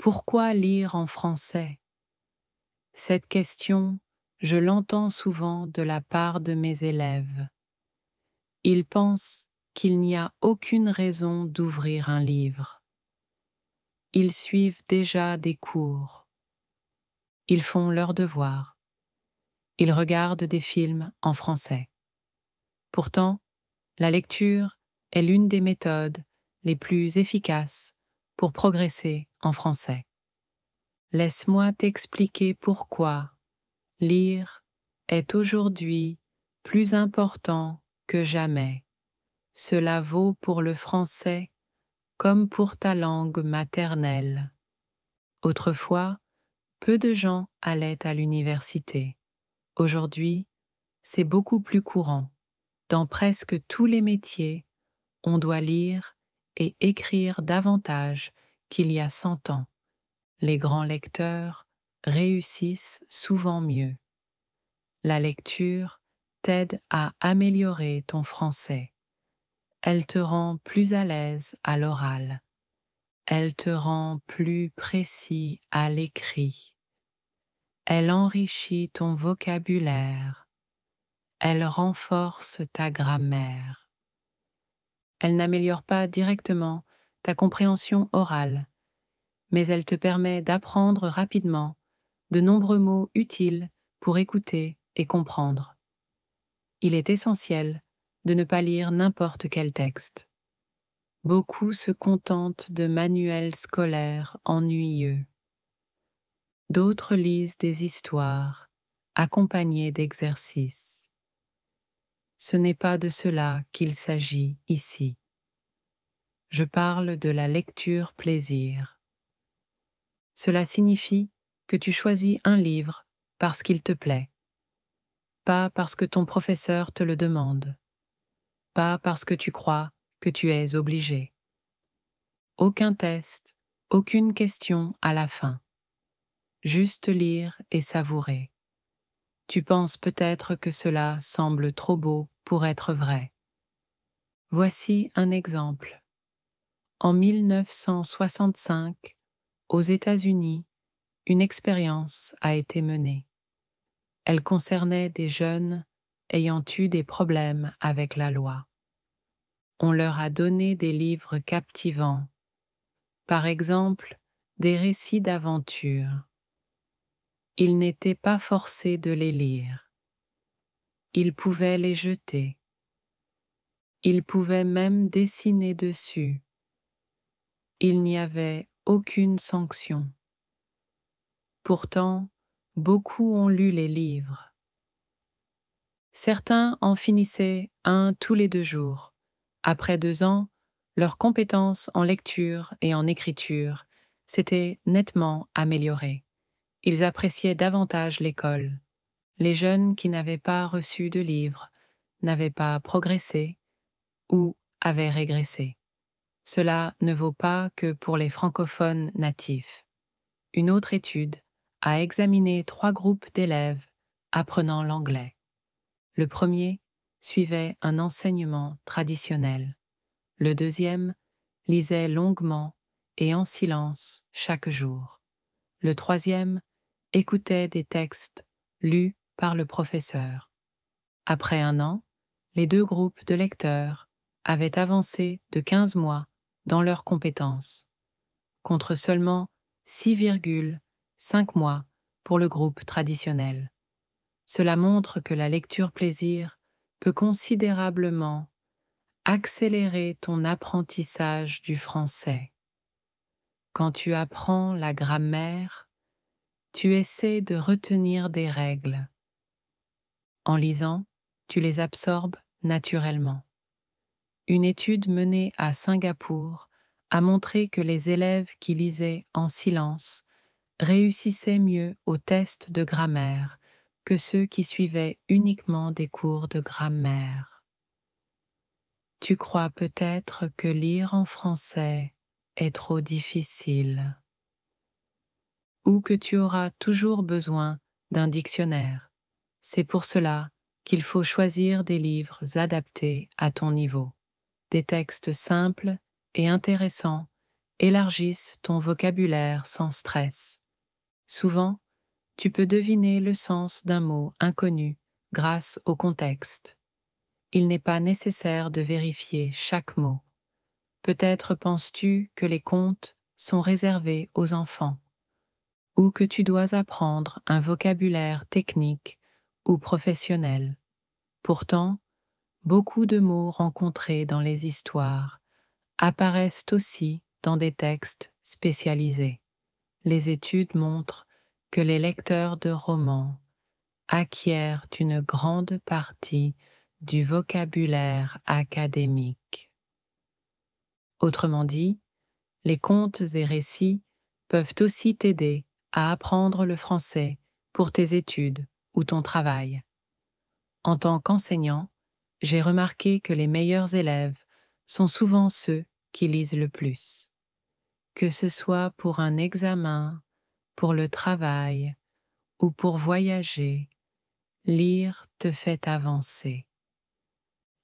Pourquoi lire en français? Cette question, je l'entends souvent de la part de mes élèves. Ils pensent qu'il n'y a aucune raison d'ouvrir un livre. Ils suivent déjà des cours. Ils font leurs devoirs. Ils regardent des films en français. Pourtant, la lecture est l'une des méthodes les plus efficaces pour progresser en français. Laisse-moi t'expliquer pourquoi lire est aujourd'hui plus important que jamais. Cela vaut pour le français comme pour ta langue maternelle. Autrefois, peu de gens allaient à l'université. Aujourd'hui, c'est beaucoup plus courant. Dans presque tous les métiers, on doit lire et écrire davantage qu'il y a 100 ans. Les grands lecteurs réussissent souvent mieux. La lecture t'aide à améliorer ton français. Elle te rend plus à l'aise à l'oral. Elle te rend plus précis à l'écrit. Elle enrichit ton vocabulaire. Elle renforce ta grammaire. Elle n'améliore pas directement ta compréhension orale, mais elle te permet d'apprendre rapidement de nombreux mots utiles pour écouter et comprendre. Il est essentiel de ne pas lire n'importe quel texte. Beaucoup se contentent de manuels scolaires ennuyeux. D'autres lisent des histoires accompagnées d'exercices. Ce n'est pas de cela qu'il s'agit ici. Je parle de la lecture plaisir. Cela signifie que tu choisis un livre parce qu'il te plaît, pas parce que ton professeur te le demande, pas parce que tu crois que tu es obligé. Aucun test, aucune question à la fin. Juste lire et savourer. Tu penses peut-être que cela semble trop beau pour être vrai. Voici un exemple. En 1965, aux États-Unis, une expérience a été menée. Elle concernait des jeunes ayant eu des problèmes avec la loi. On leur a donné des livres captivants, par exemple des récits d'aventure. Ils n'étaient pas forcés de les lire. Ils pouvaient les jeter. Ils pouvaient même dessiner dessus. Il n'y avait aucune sanction. Pourtant, beaucoup ont lu les livres. Certains en finissaient un tous les 2 jours. Après 2 ans, leurs compétences en lecture et en écriture s'étaient nettement améliorées. Ils appréciaient davantage l'école. Les jeunes qui n'avaient pas reçu de livres n'avaient pas progressé ou avaient régressé. Cela ne vaut pas que pour les francophones natifs. Une autre étude a examiné 3 groupes d'élèves apprenant l'anglais. Le premier suivait un enseignement traditionnel. Le deuxième lisait longuement et en silence chaque jour. Le troisième écoutait des textes lus par le professeur. Après 1 an, les 2 groupes de lecteurs avaient avancé de 15 mois dans leurs compétences, contre seulement 6,5 mois pour le groupe traditionnel. Cela montre que la lecture plaisir peut considérablement accélérer ton apprentissage du français. Quand tu apprends la grammaire, tu essaies de retenir des règles. En lisant, tu les absorbes naturellement. Une étude menée à Singapour a montré que les élèves qui lisaient en silence réussissaient mieux aux tests de grammaire que ceux qui suivaient uniquement des cours de grammaire. Tu crois peut-être que lire en français est trop difficile, ou que tu auras toujours besoin d'un dictionnaire. C'est pour cela qu'il faut choisir des livres adaptés à ton niveau, des textes simples et intéressants élargissent ton vocabulaire sans stress. Souvent, tu peux deviner le sens d'un mot inconnu grâce au contexte. Il n'est pas nécessaire de vérifier chaque mot. Peut-être penses-tu que les contes sont réservés aux enfants, ou que tu dois apprendre un vocabulaire technique ou professionnel. Pourtant, beaucoup de mots rencontrés dans les histoires apparaissent aussi dans des textes spécialisés. Les études montrent que les lecteurs de romans acquièrent une grande partie du vocabulaire académique. Autrement dit, les contes et récits peuvent aussi t'aider à apprendre le français pour tes études ou ton travail. En tant qu'enseignant, j'ai remarqué que les meilleurs élèves sont souvent ceux qui lisent le plus. Que ce soit pour un examen, pour le travail ou pour voyager, lire te fait avancer.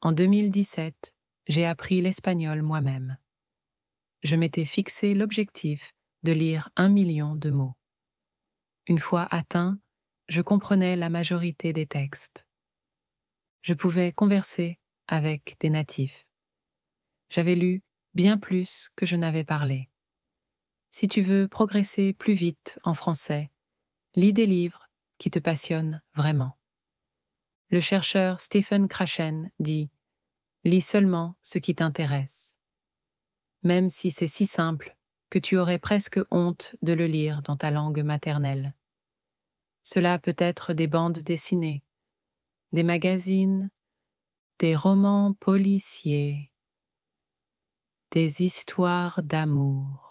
En 2017, j'ai appris l'espagnol moi-même. Je m'étais fixé l'objectif de lire 1 million de mots. Une fois atteint, je comprenais la majorité des textes. Je pouvais converser avec des natifs. J'avais lu bien plus que je n'avais parlé. Si tu veux progresser plus vite en français, lis des livres qui te passionnent vraiment. Le chercheur Stephen Krashen dit « Lis seulement ce qui t'intéresse », même si c'est si simple que tu aurais presque honte de le lire dans ta langue maternelle. Cela peut être des bandes dessinées, des magazines, des romans policiers, des histoires d'amour.